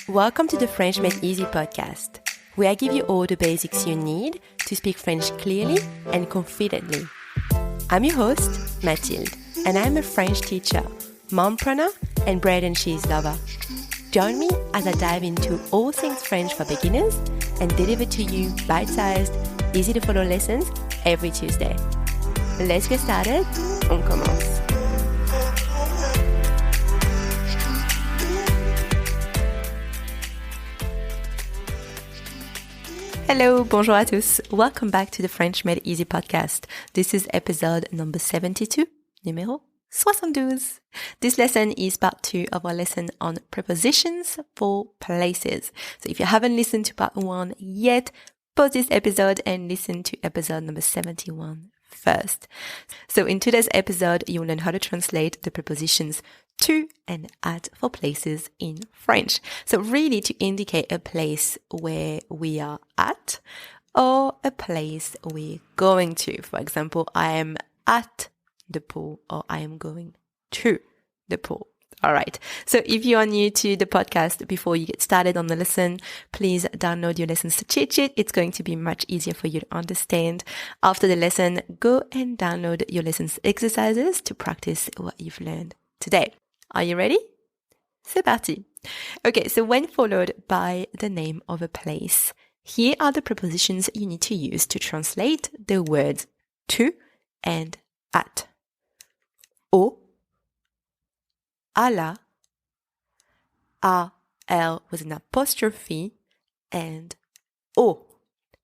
Welcome to the French Made Easy podcast, where I give you all the basics you need to speak French clearly and confidently. I'm your host, Mathilde, and I'm a French teacher, mompreneur, and bread and cheese lover. Join me as I dive into all things French for beginners and deliver to you bite-sized, easy-to-follow lessons every Tuesday. Let's get started. On commence. Hello, bonjour à tous. Welcome back to the French Made Easy podcast. This is episode number 72, numéro 72. This lesson is part 2 of our lesson on prepositions for places. So if you haven't listened to part 1 yet, pause this episode and listen to episode number 71 first. So in today's episode, you'll learn how to translate the prepositions to and at for places in French. So really to indicate a place where we are at or a place we're going to. For example, I am at the pool or I am going to the pool. All right. So if you are new to the podcast, before you get started on the lesson, please download your lessons to cheat sheet. It's going to be much easier for you to understand. After the lesson, go and download your lessons exercises to practice what you've learned today. Are you ready? C'est parti. Okay, so when followed by the name of a place, here are the prepositions you need to use to translate the words to and at. Au, à la, A-L with an apostrophe, and O.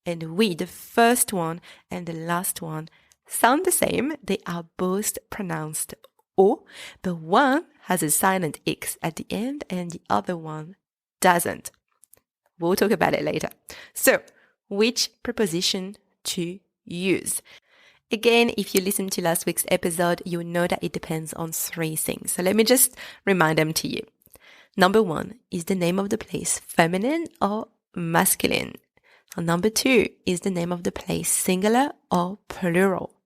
And we, the first one and the last one, sound the same. They are both pronounced O, but one has a silent X at the end and the other one doesn't. We'll talk about it later. So, which preposition to use? Again, if you listened to last week's episode, you'll know that it depends on 3 things. So let me just remind them to you. Number 1, is the name of the place feminine or masculine? And number 2, is the name of the place singular or plural?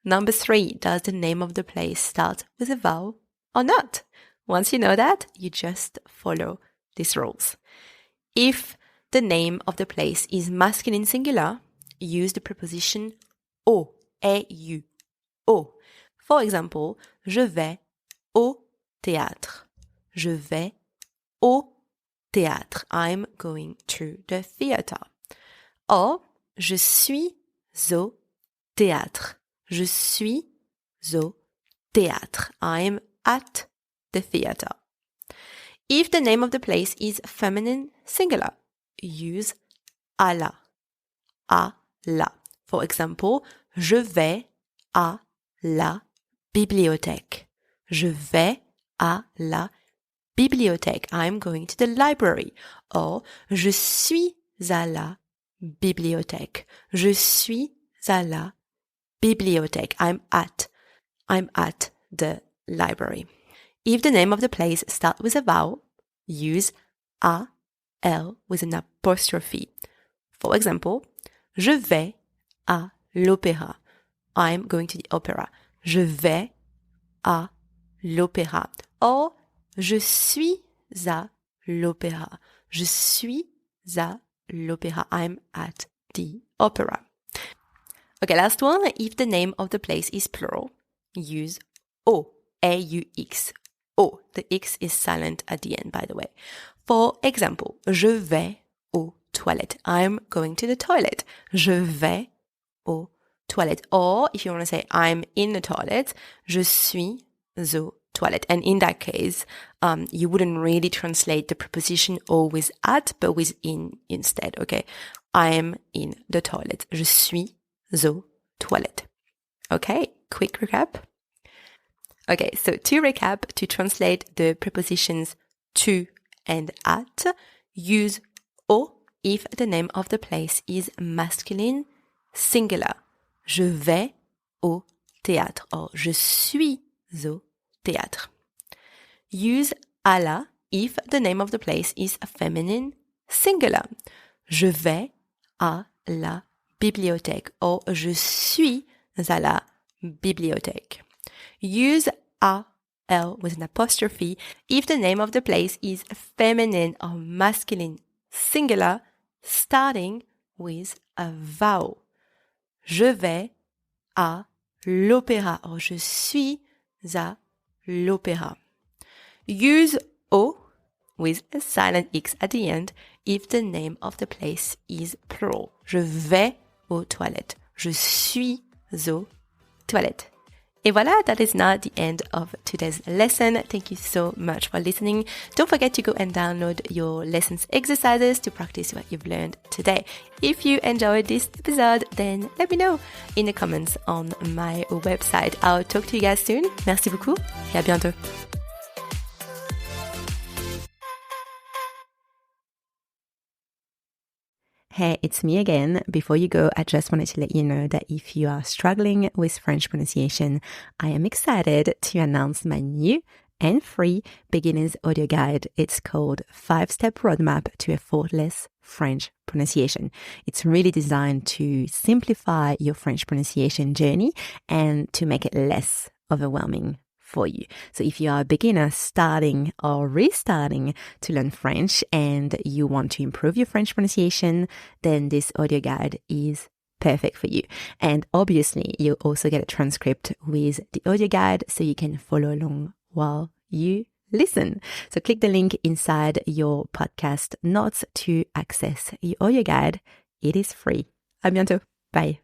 Number 3, does the name of the place start with a vowel or not? Once you know that, you just follow these rules. If the name of the place is masculine singular, use the preposition au, A-U, au. For example, je vais au théâtre. Je vais au théâtre. I'm going to the theater. Or, je suis au théâtre. Je suis au théâtre. I'm at the theater. If the name of the place is feminine singular, use à la. À la. For example, je vais à la bibliothèque. Je vais à la bibliothèque. I'm going to the library. Or, je suis à la bibliothèque. Je suis à la bibliothèque. I'm at the library. If the name of the place starts with a vowel, use A, L with an apostrophe. For example, je vais à l'opéra. I'm going to the opera. Je vais à l'opéra. Or, je suis à l'opéra. Je suis à l'opéra. I'm at the opera. Okay, last one. If the name of the place is plural, use O, A-U-X. O. The X is silent at the end, by the way. For example, je vais aux toilettes. I'm going to the toilet. Je vais aux toilettes. Or, if you want to say I'm in the toilet, je suis aux toilettes. And in that case, you wouldn't really translate the preposition au with at, but with in instead, okay? I am in the toilet. Je suis aux toilettes. Okay, quick recap. Okay, so to recap, to translate the prepositions to and at, use au if the name of the place is masculine singular. Je vais au théâtre or je suis au théâtre. Use à la if the name of the place is feminine singular. Je vais à la bibliothèque or je suis à la bibliothèque. Use A, L with an apostrophe if the name of the place is feminine or masculine, singular, starting with a vowel. Je vais à l'opéra or je suis à l'opéra. Use O with a silent X at the end if the name of the place is plural. Je vais aux toilettes. Je suis aux toilettes. Et voilà, that is now the end of today's lesson. Thank you so much for listening. Don't forget to go and download your lessons exercises to practice what you've learned today. If you enjoyed this episode, then let me know in the comments on my website. I'll talk to you guys soon. Merci beaucoup et à bientôt. Hey, it's me again. Before you go, I just wanted to let you know that if you are struggling with French pronunciation, I am excited to announce my new and free beginner's audio guide. It's called 5-Step Roadmap to Effortless French Pronunciation. It's really designed to simplify your French pronunciation journey and to make it less overwhelming for you. So if you are a beginner starting or restarting to learn French and you want to improve your French pronunciation, then this audio guide is perfect for you. And obviously, you'll also get a transcript with the audio guide so you can follow along while you listen. So click the link inside your podcast notes to access your audio guide. It is free. À bientôt. Bye.